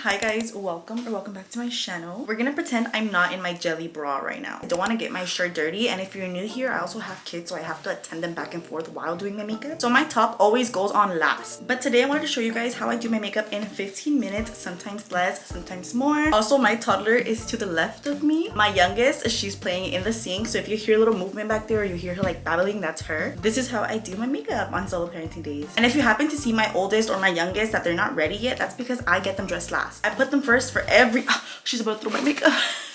Hi guys, welcome back to my channel. We're gonna pretend I'm not in my jelly bra right now. I don't want to get my shirt dirty, and if you're new here, I also have kids, so I have to attend them back and forth while doing my makeup. So my top always goes on last. But today I wanted to show you guys how I do my makeup in 15 minutes, sometimes less, sometimes more. Also, my toddler is to the left of me. My youngest, she's playing in the sink, so if you hear a little movement back there or you hear her like babbling, that's her. This is how I do my makeup on solo parenting days. And if you happen to see my oldest or my youngest that they're not ready yet, that's because I get them dressed last. I put them first for every she's about to throw my makeup.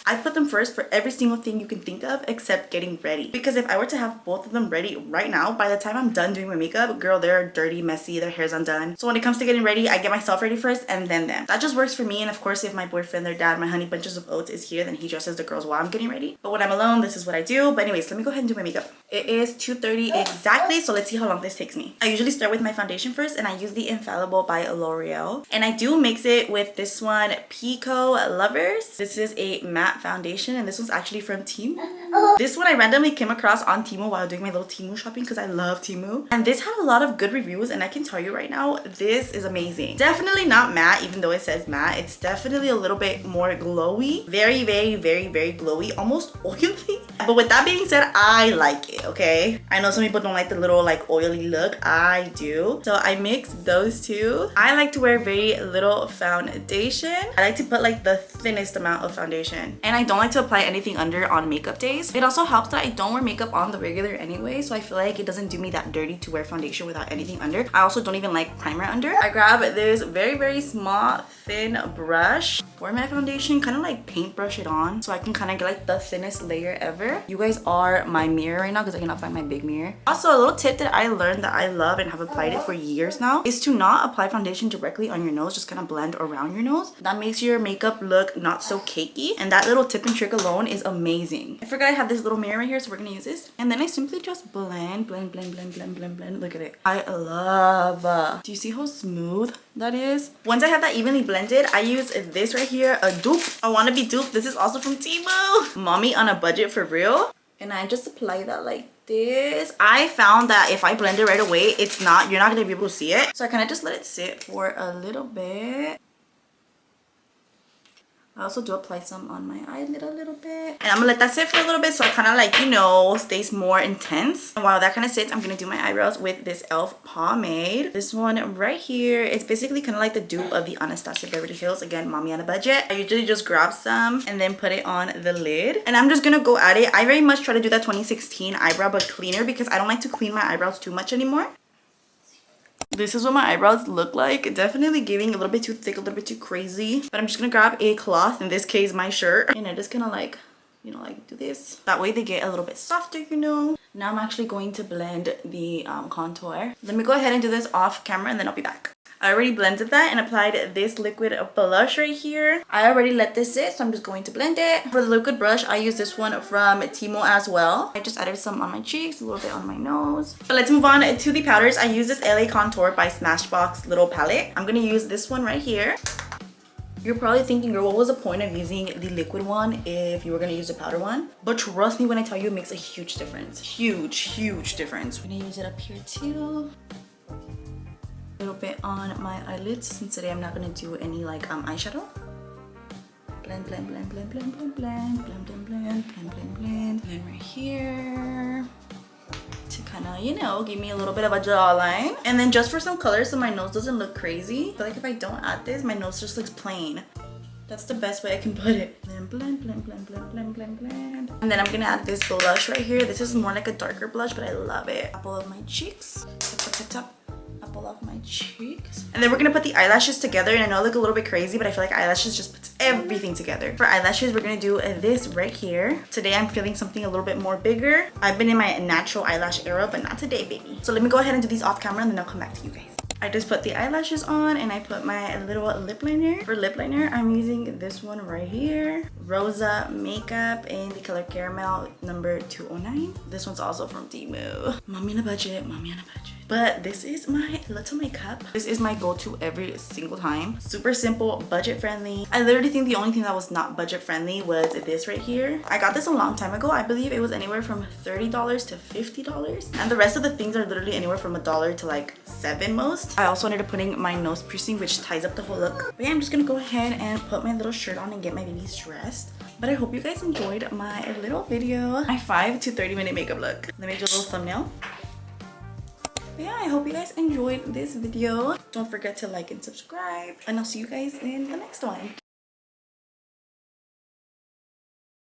I put them first for every single thing you can think of except getting ready. Because if I were to have both of them ready right now, by the time I'm done doing my makeup, girl, they're dirty, messy, their hair's undone. So when it comes to getting ready, I get myself ready first and then them. That just works for me. And of course, if my boyfriend, their dad, my honey bunches of oats is here, then he dresses the girls while I'm getting ready. But when I'm alone, this is what I do. But anyways, let me go ahead and do my makeup. It is 2:30 exactly, so let's see how long this takes me. I usually start with my foundation first, and I use the Infallible by L'Oreal. And I do mix it with this one, Pico Lovers. This is a matte foundation, and this one's actually from Temu. This one I randomly came across on Temu while doing my little Temu shopping because I love Temu. And this had a lot of good reviews, and I can tell you right now, this is amazing. Definitely not matte, even though it says matte. It's definitely a little bit more glowy. Very, very, very, very glowy. Almost oily. But with that being said, I like it, okay? I know some people don't like the little like oily look. I do. So I mix those two. I like to wear very little foundation. I like to put like the thinnest amount of foundation. And I don't like to apply anything under on makeup days. It also helps that I don't wear makeup on the regular anyway, so I feel like it doesn't do me that dirty to wear foundation without anything under. I also don't even like primer under. I grab this very, very small, thin brush for my foundation, kind of like paintbrush it on so I can kind of get like the thinnest layer ever. You guys are my mirror right now because I cannot find my big mirror. Also, a little tip that I learned that I love and have applied it for years now is to not apply foundation directly on your nose, just kind of blend around your nose. That makes your makeup look not so cakey, and that little tip and trick alone is amazing. I forgot I have this little mirror right here, so we're gonna use this. And then I simply just blend. Look at it. I love. Do you see how smooth that is? Once I have that evenly blended, I use this right here, a dupe. I want to be duped. This is also from Temu. Mommy on a budget for real. And I just apply that like this. I found that if I blend it right away, you're not gonna be able to see it. So I kind of just let it sit for a little bit. I also do apply some on my eyelid a little bit. And I'm gonna let that sit for a little bit so it kind of like, you know, stays more intense. And while that kind of sits, I'm gonna do my eyebrows with this e.l.f. pomade. This one right here, it's basically kind of like the dupe of the Anastasia Beverly Hills. Again, mommy on a budget. I usually just grab some and then put it on the lid. And I'm just gonna go at it. I very much try to do that 2016 eyebrow but cleaner because I don't like to clean my eyebrows too much anymore. This is what my eyebrows look like. Definitely giving a little bit too thick, a little bit too crazy. But I'm just gonna grab a cloth, in this case my shirt, and I'm just gonna like, you know, like do this. That way they get a little bit softer, you know. Now I'm actually going to blend the contour. Let me go ahead and do this off camera and then I'll be back. I already blended that and applied this liquid blush right here. I already let this sit, so I'm just going to blend it. For the liquid brush, I use this one from Temu as well. I just added some on my cheeks, a little bit on my nose. But let's move on to the powders. I use this LA Contour by Smashbox little palette. I'm gonna use this one right here. You're probably thinking, girl, what was the point of using the liquid one if you were gonna use the powder one? But trust me when I tell you, it makes a huge difference. Huge difference. I'm gonna use it up here too. A little bit on my eyelids since today I'm not gonna do any like eyeshadow. Blend right here to kind of, you know, give me a little bit of a jawline. And then just for some color so my nose doesn't look crazy. I feel like if I don't add this, my nose just looks plain. That's the best way I can put it. Then blend. And then I'm gonna add this blush right here. This is more like a darker blush, but I love it. Apple of my cheeks. Tap. Apple off my cheeks. And then we're gonna put the eyelashes together. And I know I look a little bit crazy, but I feel like eyelashes just puts everything together. For eyelashes, we're gonna do this right here. Today I'm feeling something a little bit more bigger. I've been in my natural eyelash era, but not today, baby. So let me go ahead and do these off camera and then I'll come back to you guys. I just put the eyelashes on and I put my little lip liner. For lip liner, I'm using this one right here. Rosa Makeup in the color Caramel number 209. This one's also from Temu. Mommy on a budget, mommy on a budget. But this is my little makeup. This is my go-to every single time. Super simple, budget friendly. I literally think the only thing that was not budget friendly was this right here. I got this a long time ago. I believe it was anywhere from $30 to $50. And the rest of the things are literally anywhere from $1 to like $7 most. I also ended up putting my nose piercing, which ties up the whole look. But yeah, I'm just gonna go ahead and put my little shirt on and get my babies dressed. But I hope you guys enjoyed my little video. My 5 to 30 minute makeup look. Let me do a little thumbnail. But yeah, I hope you guys enjoyed this video. Don't forget to like and subscribe. And I'll see you guys in the next one.